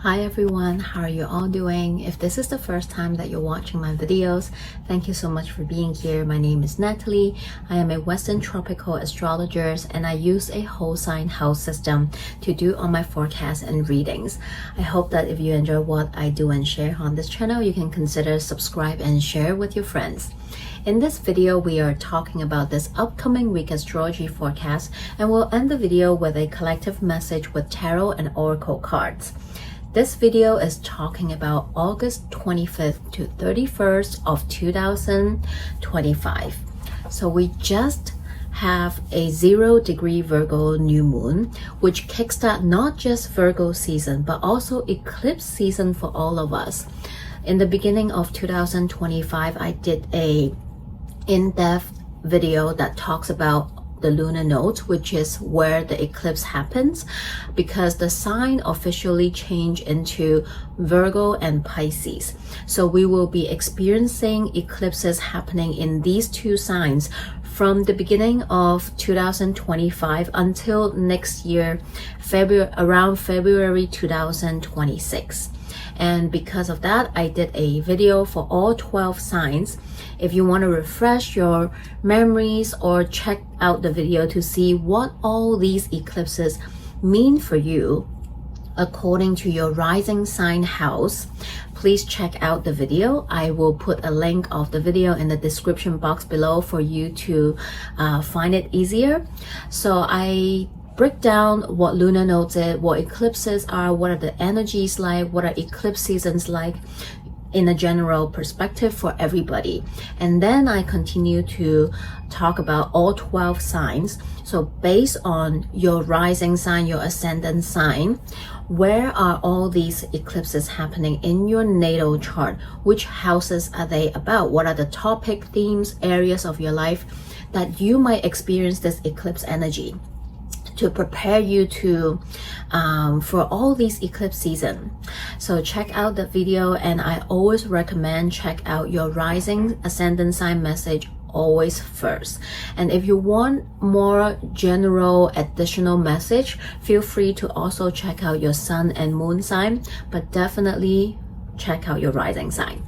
Hi everyone, how are you all doing? If this is the first time that you're watching my videos, thank you so much for being here. My name is Natalie. I am a Western tropical astrologer and I use a whole sign house system to do all my forecasts and readings. I hope that if you enjoy what I do and share on this channel, you can consider subscribe and share with your friends. In this video, we are talking about this upcoming week astrology forecast, and we'll end the video with a collective message with tarot and oracle cards. This video is talking about August 25th to 31st of 2025. So we just have a 0-degree Virgo new moon, which kickstart not just Virgo season, but also eclipse season for all of us. In the beginning of 2025, I did a in-depth video that talks about the lunar nodes, which is where the eclipse happens, because the sign officially changed into Virgo and Pisces. So we will be experiencing eclipses happening in these two signs from the beginning of 2025 until next year, around February 2026. And because of that, I did a video for all 12 signs. If you want to refresh your memories or check out the video to see what all these eclipses mean for you according to your rising sign house, please check out the video. I will put a link of the video in the description box below for you to find it easier. So I break down what lunar nodes is, what eclipses are, what are the energies like, what are eclipse seasons like in a general perspective for everybody. And then I continue to talk about all 12 signs. So based on your rising sign, your ascendant sign, where are all these eclipses happening in your natal chart? Which houses are they about? What are the topic, themes, areas of your life that you might experience this eclipse energy, to prepare you to for all these eclipse season. So check out the video, and I always recommend check out your rising ascendant sign message always first. And if you want more general additional message, feel free to also check out your sun and moon sign, but definitely check out your rising sign.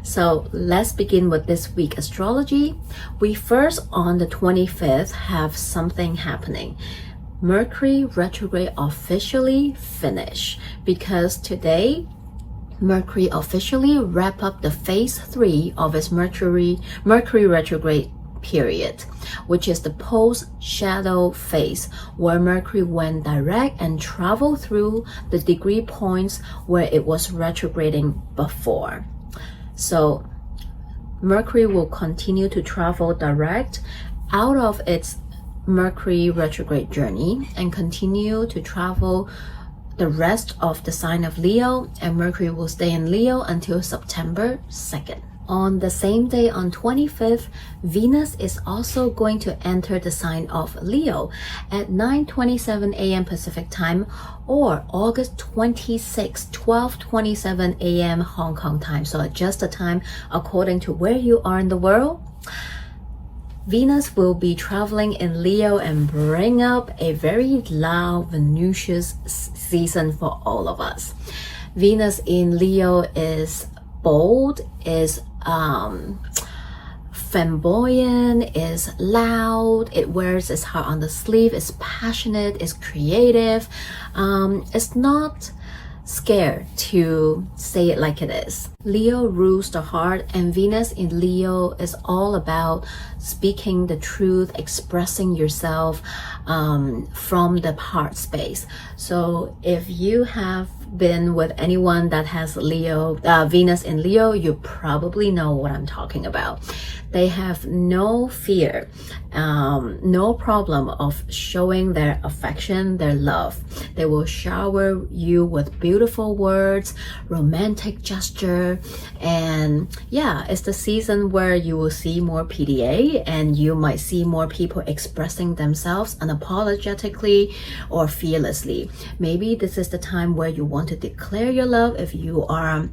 So let's begin with this week astrology. We first on the 25th have something happening. Mercury retrograde officially finished, because today Mercury officially wrap up the phase 3 of its Mercury retrograde period, which is the post shadow phase, where Mercury went direct and traveled through the degree points where it was retrograding before. So Mercury will continue to travel direct out of its Mercury retrograde journey and continue to travel the rest of the sign of Leo, and Mercury will stay in Leo until September 2nd. On the same day, on 25th, Venus is also going to enter the sign of Leo at 9:27 a.m. Pacific time, or August 26, 12:27 a.m. Hong Kong time. So adjust the time according to where you are in the world. Venus will be traveling in Leo and bring up a very loud Venusian season for all of us. Venus in Leo is bold, is flamboyant, is loud, it wears its heart on the sleeve, is passionate, is creative, it's not scared to say it like it is. Leo rules the heart, and Venus in Leo is all about speaking the truth, expressing yourself from the heart space. So if you have been with anyone that has Venus in Leo, you probably know what I'm talking about. They have no fear, no problem of showing their affection, their love. They will shower you with beautiful words, romantic gesture, and yeah, it's the season where you will see more PDA, and you might see more people expressing themselves unapologetically or fearlessly. Maybe this is the time where you want to declare your love if you are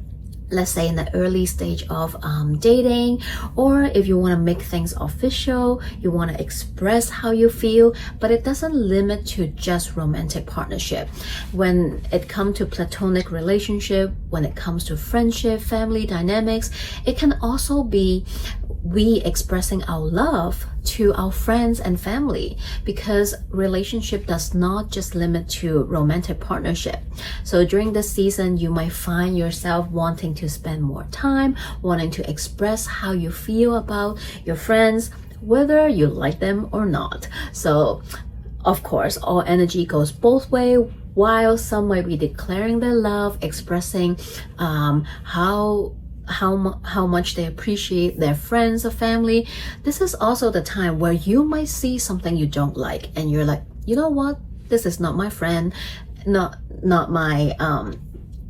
let's say in the early stage of dating, or if you want to make things official, you want to express how you feel, but it doesn't limit to just romantic partnership. When it comes to platonic relationship, when it comes to friendship, family dynamics, it can also be we expressing our love to our friends and family, because relationship does not just limit to romantic partnership. So during this season, you might find yourself wanting to spend more time, wanting to express how you feel about your friends, whether you like them or not. So of course, all energy goes both ways. While some might be declaring their love, expressing how much they appreciate their friends or family, this is also the time where you might see something you don't like, and you're like, you know what, this is not my friend, not my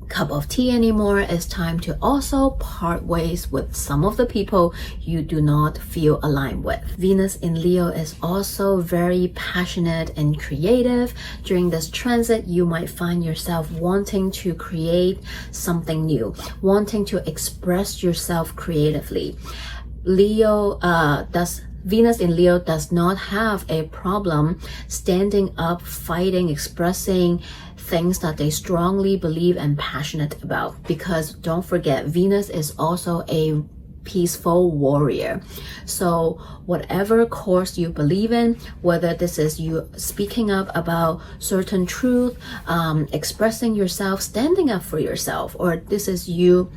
cup of tea anymore. It's time to also part ways with some of the people you do not feel aligned with. Venus in Leo is also very passionate and creative. During this transit, you might find yourself wanting to create something new, wanting to express yourself creatively. Venus in Leo does not have a problem standing up, fighting, expressing things that they strongly believe and passionate about, because don't forget, Venus is also a peaceful warrior. So whatever course you believe in, whether this is you speaking up about certain truth, expressing yourself, standing up for yourself, or this is you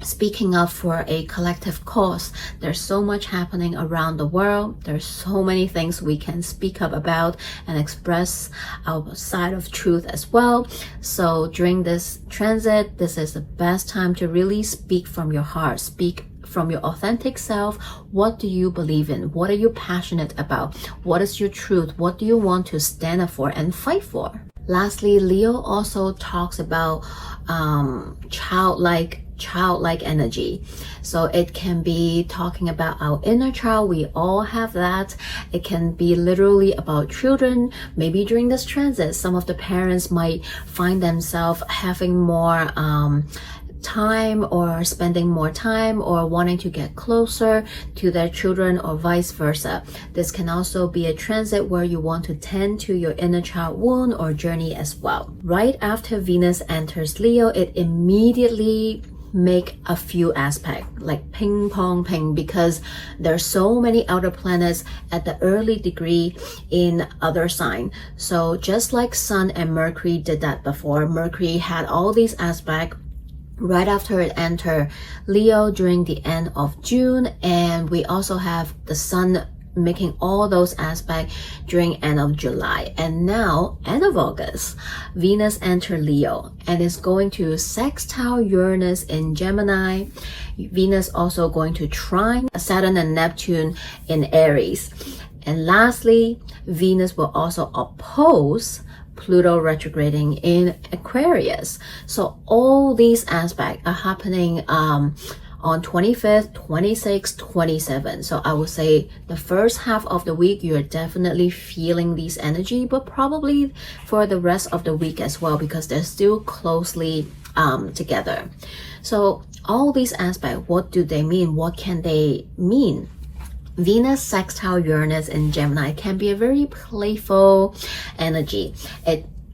speaking up for a collective cause. There's so much happening around the world. There's so many things we can speak up about and express our side of truth as well. So during this transit, this is the best time to really speak from your heart, speak from your authentic self. What do you believe in? What are you passionate about? What is your truth? What do you want to stand up for and fight for? Lastly, Leo also talks about childlike energy. So it can be talking about our inner child. We all have that. It can be literally about children. Maybe during this transit, some of the parents might find themselves having more time, or spending more time, or wanting to get closer to their children, or vice versa. This can also be a transit where you want to tend to your inner child wound or journey as well. Right after Venus enters Leo, it immediately make a few aspects like ping pong ping, because there's so many outer planets at the early degree in other sign. So just like Sun and Mercury did that before, Mercury had all these aspects right after it entered Leo during the end of June, and we also have the Sun making all those aspects during end of July. And now, end of August, Venus enter Leo and is going to sextile Uranus in Gemini. Venus also going to trine Saturn and Neptune in Aries. And lastly, Venus will also oppose Pluto retrograding in Aquarius. So all these aspects are happening on 25th, 26th, 27th. So I would say the first half of the week, you're definitely feeling these energy, but probably for the rest of the week as well, because they're still closely together. So all these aspects, what do they mean? What can they mean? Venus sextile Uranus in Gemini can be a very playful energy.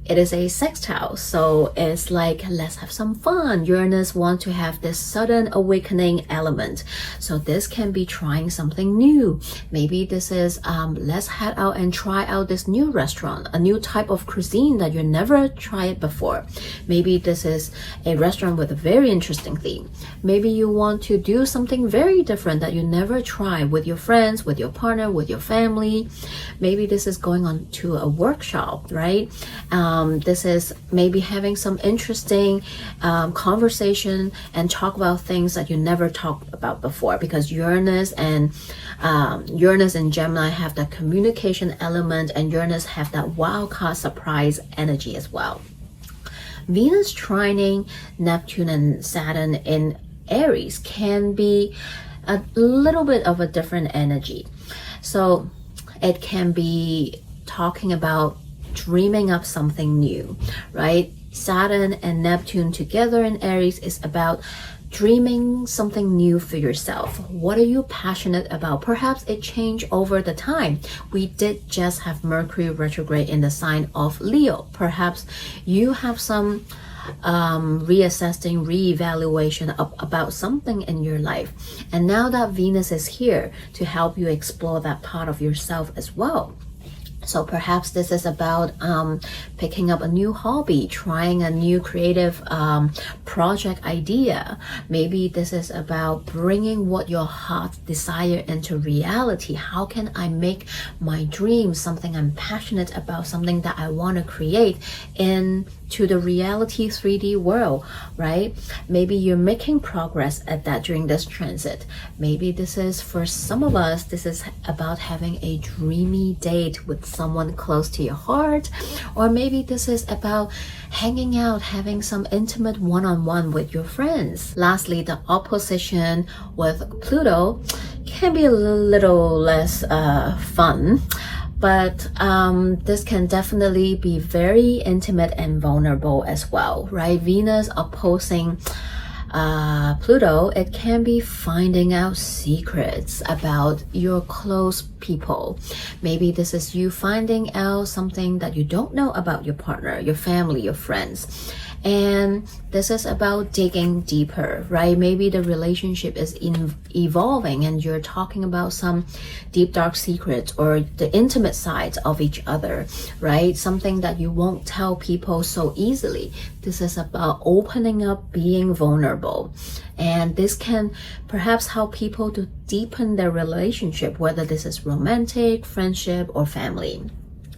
It is a sextile, so it's like, let's have some fun. Uranus wants to have this sudden awakening element. So this can be trying something new. Maybe this is, let's head out and try out this new restaurant, a new type of cuisine that you never tried before. Maybe this is a restaurant with a very interesting theme. Maybe you want to do something very different that you never tried with your friends, with your partner, with your family. Maybe this is going on to a workshop, right? This is maybe having some interesting conversation and talk about things that you never talked about before, because Uranus and Gemini have that communication element, and Uranus have that wild card surprise energy as well. Venus trining Neptune and Saturn in Aries can be a little bit of a different energy. So it can be talking about dreaming up something new, right? Saturn and Neptune together in Aries is about dreaming something new for yourself. What are you passionate about? Perhaps it changed over the time. We did just have Mercury retrograde in the sign of Leo. Perhaps you have some reassessing, reevaluation about something in your life. And now that Venus is here to help you explore that part of yourself as well. So perhaps this is about picking up a new hobby, trying a new creative project idea. Maybe this is about bringing what your heart desire into reality. How can I make my dream something I'm passionate about, something that I want to create into the reality 3D world, right? Maybe you're making progress at that during this transit. Maybe this is, for some of us, this is about having a dreamy date with someone close to your heart, or maybe this is about hanging out, having some intimate one-on-one with your friends. Lastly, the opposition with Pluto can be a little less fun, but this can definitely be very intimate and vulnerable as well, right? Venus opposing Pluto, it can be finding out secrets about your close people. Maybe this is you finding out something that you don't know about your partner, your family, your friends. And this is about digging deeper, right? Maybe the relationship is evolving and you're talking about some deep, dark secrets or the intimate sides of each other, right? Something that you won't tell people so easily. This is about opening up, being vulnerable. And this can perhaps help people to deepen their relationship, whether this is romantic, friendship, or family.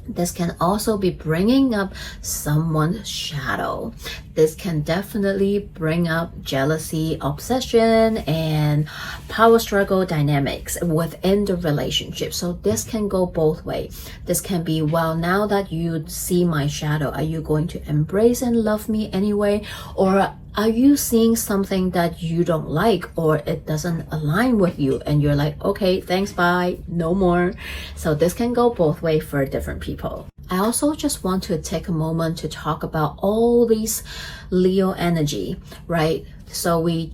This can also be bringing up someone's shadow. This can definitely bring up jealousy, obsession, and power struggle dynamics within the relationship. So this can go both ways. This can be, well, now that you see my shadow, are you going to embrace and love me anyway? Or are you seeing something that you don't like or it doesn't align with you and you're like, okay, thanks, bye, no more. So this can go both ways for different people. I also just want to take a moment to talk about all these Leo energy, right? So we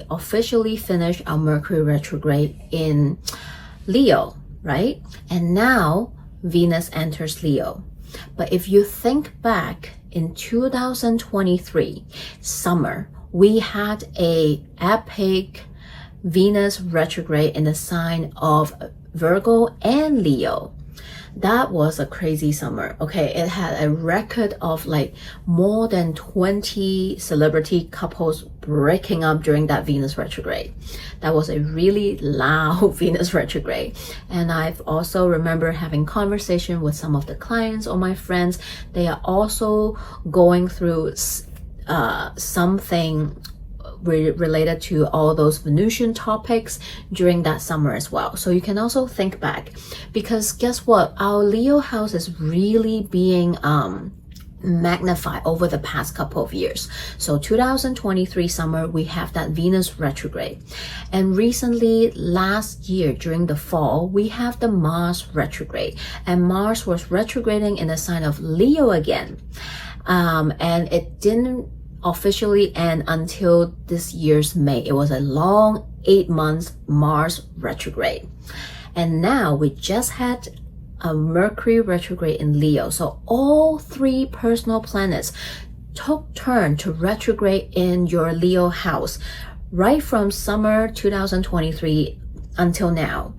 officially finished our Mercury retrograde in Leo, right? And now Venus enters Leo. But if you think back in 2023 summer, we had a epic Venus retrograde in the sign of Virgo and Leo. That was a crazy summer. Okay, it had a record of like more than 20 celebrity couples breaking up during that Venus retrograde. That was a really loud Venus retrograde. And I've also remember having conversation with some of the clients or my friends. They are also going through something related to all those Venusian topics during that summer as well. So you can also think back, because guess what? Our Leo house is really being magnified over the past couple of years. So 2023 summer, we have that Venus retrograde. And recently, last year during the fall, we have the Mars retrograde. And Mars was retrograding in the sign of Leo again. And it didn't officially end until this year's May. It was a long 8 months Mars retrograde. And now we just had a Mercury retrograde in Leo. So all three personal planets took turn to retrograde in your Leo house right from summer 2023 until now.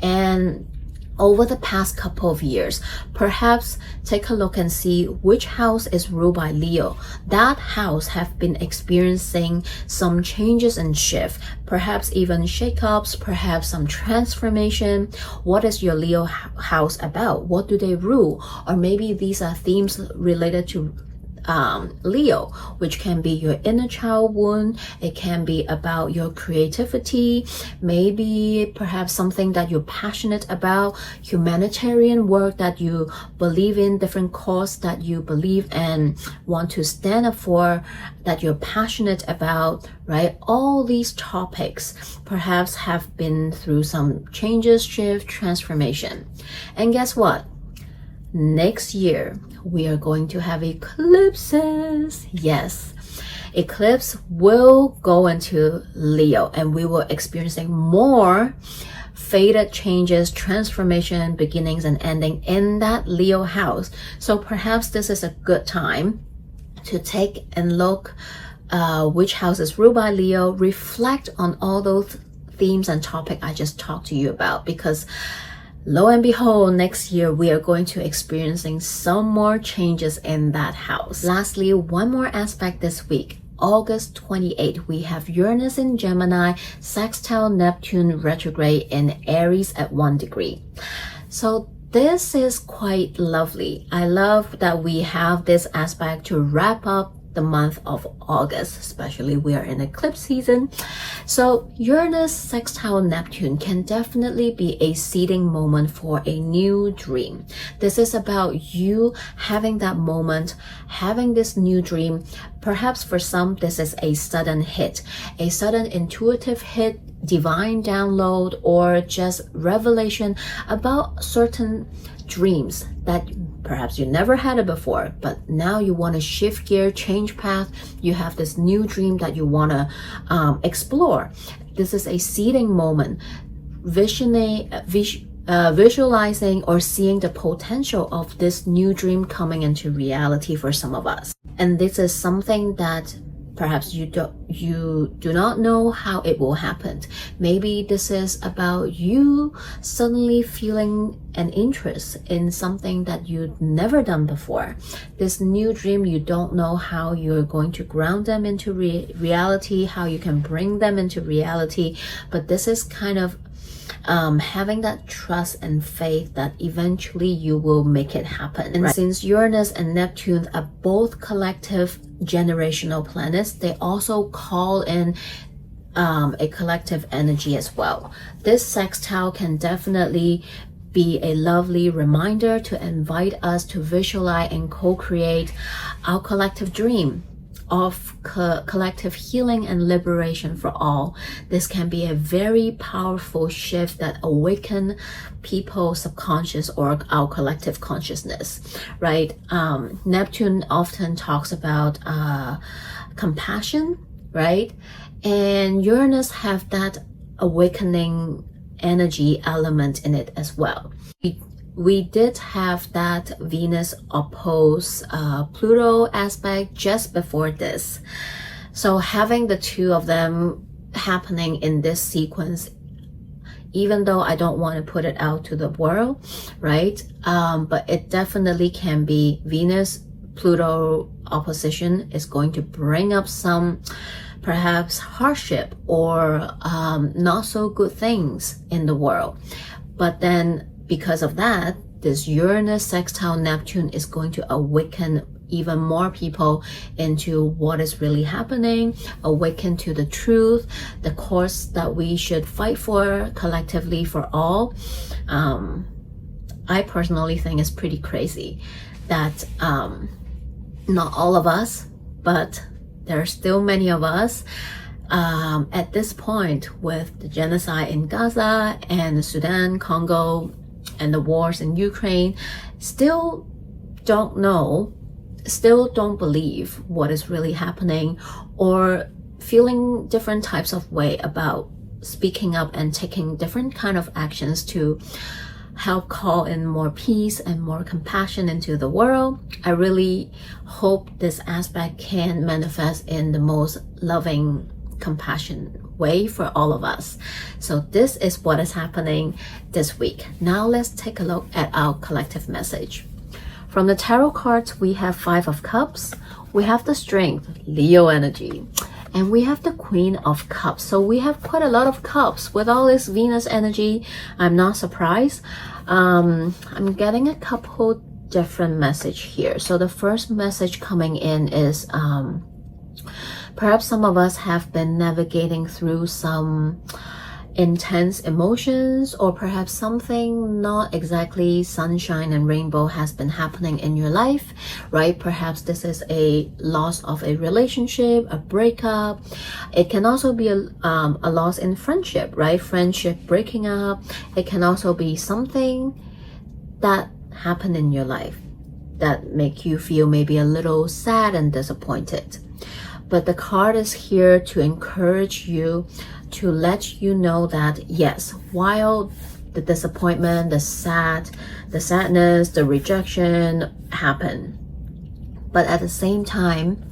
And over the past couple of years, perhaps take a look and see which house is ruled by Leo. That house have been experiencing some changes and shift, perhaps even shakeups, perhaps some transformation. What is your Leo house about? What do they rule? Or maybe these are themes related to Leo, which can be your inner child wound. It can be about your creativity, maybe perhaps something that you're passionate about, humanitarian work that you believe in, different cause that you believe and want to stand up for, that you're passionate about, right? All these topics perhaps have been through some changes, shift, transformation. And guess what? next year we are going to have eclipses. Yes, eclipse will go into Leo, and we will experiencing more fated changes, transformation, beginnings and ending in that Leo house. So perhaps this is a good time to take and look which house is ruled by Leo, reflect on all those themes and topics I just talked to you about, because lo and behold, next year we are going to experiencing some more changes in that house. Lastly, one more aspect this week. August 28th, we have Uranus in Gemini, sextile Neptune retrograde in Aries at 1 degree. So this is quite lovely. I love that we have this aspect to wrap up the month of August, especially we are in eclipse season. So Uranus sextile Neptune can definitely be a seeding moment for a new dream. This is about you having that moment, having this new dream. Perhaps for some, this is a sudden hit, a sudden intuitive hit, divine download, or just revelation about certain dreams that perhaps you never had it before, but now you want to shift gear, change path. You have this new dream that you want to explore. This is a seeding moment, visualizing or seeing the potential of this new dream coming into reality for some of us. And this is something that perhaps you do not know how it will happen. Maybe this is about you suddenly feeling an interest in something that you've never done before. This new dream, you don't know how you're going to ground them into reality, how you can bring them into reality. But this is kind of having that trust and faith that eventually you will make it happen. And since Uranus and Neptune are both collective generational planets, they also call in a collective energy as well. This sextile can definitely be a lovely reminder to invite us to visualize and co-create our collective dream of collective healing and liberation for all. This can be a very powerful shift that awaken people's subconscious or our collective consciousness, right? Neptune often talks about compassion, right? And Uranus have that awakening energy element in it as well. We did have that Venus oppose Pluto aspect just before this. So having the two of them happening in this sequence, even though I don't want to put it out to the world, right? But it definitely can be Venus-Pluto opposition is going to bring up some perhaps hardship or not so good things in the world. But then because of that, this Uranus sextile Neptune is going to awaken even more people into what is really happening, awaken to the truth, the course that we should fight for collectively for all. I personally think it's pretty crazy that not all of us, but there are still many of us at this point with the genocide in Gaza and Sudan, Congo, and the wars in Ukraine, still don't know, still don't believe what is really happening, or feeling different types of way about speaking up and taking different kind of actions to help call in more peace and more compassion into the world. I really hope this aspect can manifest in the most loving, compassion way for all of us. So this is what is happening this week. Now let's take a look at our collective message. From the tarot cards, we have 5 of Cups, we have the Strength, Leo energy, and we have the Queen of Cups. So we have quite a lot of cups with all this Venus energy. I'm not surprised. I'm getting a couple different message here. So the first message coming in is perhaps some of us have been navigating through some intense emotions, or perhaps something not exactly sunshine and rainbow has been happening in your life, right? Perhaps this is a loss of a relationship, a breakup. It can also be a loss in friendship, right? Friendship breaking up. It can also be something that happen in your life that make you feel maybe a little sad and disappointed. But the card is here to encourage you, to let you know that yes, while the disappointment, the sadness, the rejection happen, but at the same time,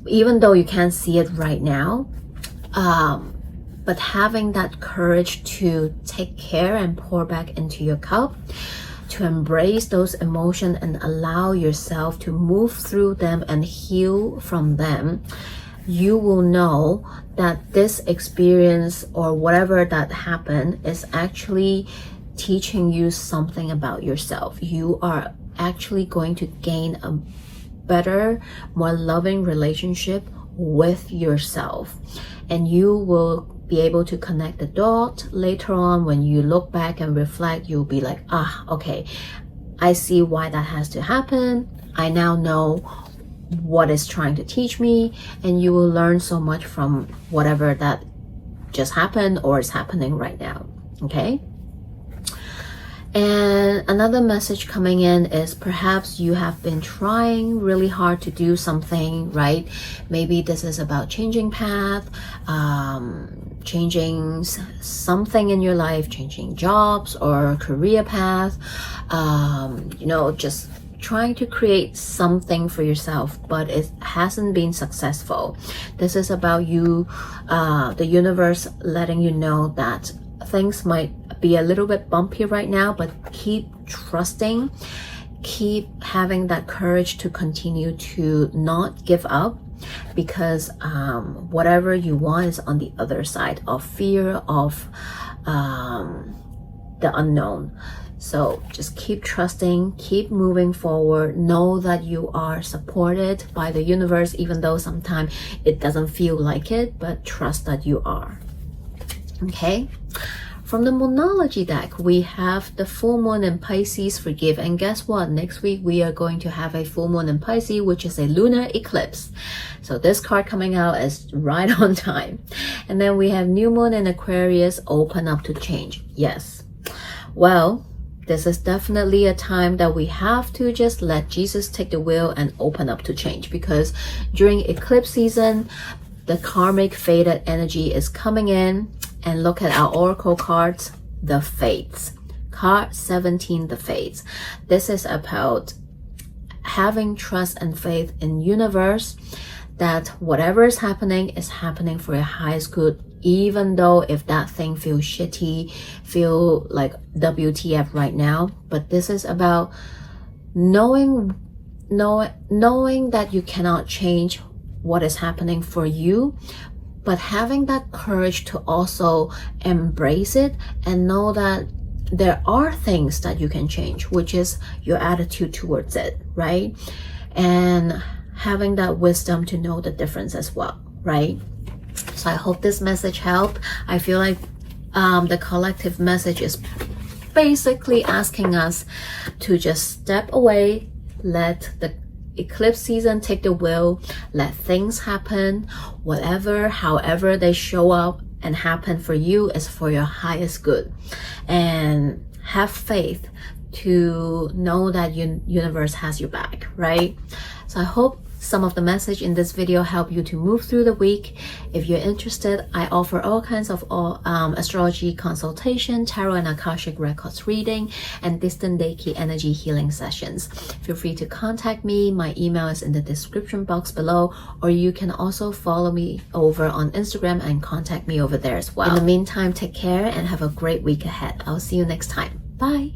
even though you can't see it right now, but having that courage to take care and pour back into your cup, to embrace those emotions and allow yourself to move through them and heal from them, you will know that this experience or whatever that happened is actually teaching you something about yourself. You are actually going to gain a better, more loving relationship with yourself, and you will be able to connect the dot later on. When you look back and reflect, you'll be like, okay, I see why that has to happen. I now know what it's trying to teach me, and you will learn so much from whatever that just happened or is happening right now. Okay. And another message coming in is perhaps you have been trying really hard to do something, right? Maybe this is about changing path, changing something in your life, changing jobs or career path, just trying to create something for yourself, but it hasn't been successful. This is about you, the universe letting you know that things might be a little bit bumpy right now, but keep trusting, keep having that courage to continue to not give up, because whatever you want is on the other side of fear of the unknown. So just keep trusting, keep moving forward. Know that you are supported by the universe, even though sometimes it doesn't feel like it, but trust that you are. Okay. From the Moonology deck, we have the full moon in Pisces, forgive. And guess what? Next week, we are going to have a full moon in Pisces, which is a lunar eclipse. So this card coming out is right on time. And then we have new moon in Aquarius, open up to change. Yes. Well, this is definitely a time that we have to just let Jesus take the wheel and open up to change, because during eclipse season, the karmic fated energy is coming in. And look at our oracle cards, the Fates. Card 17, the Fates. This is about having trust and faith in universe, that whatever is happening for your highest good, even though if that thing feels shitty, feel like WTF right now. But this is about knowing that you cannot change what is happening for you, but having that courage to also embrace it and know that there are things that you can change, which is your attitude towards it, right? And having that wisdom to know the difference as well, right? So I hope this message helped. I feel like the collective message is basically asking us to just step away, let the eclipse season take the wheel, let things happen, however they show up and happen for you is for your highest good, and have faith to know that universe has your back, right? So I hope some of the message in this video help you to move through the week. If you're interested, I offer all kinds of astrology consultation, tarot and akashic records reading, and distant Reiki energy healing sessions. Feel free to contact me. My email is in the description box below, or you can also follow me over on Instagram and contact me over there as well. In the meantime, take care and have a great week ahead. I'll see you next time. Bye.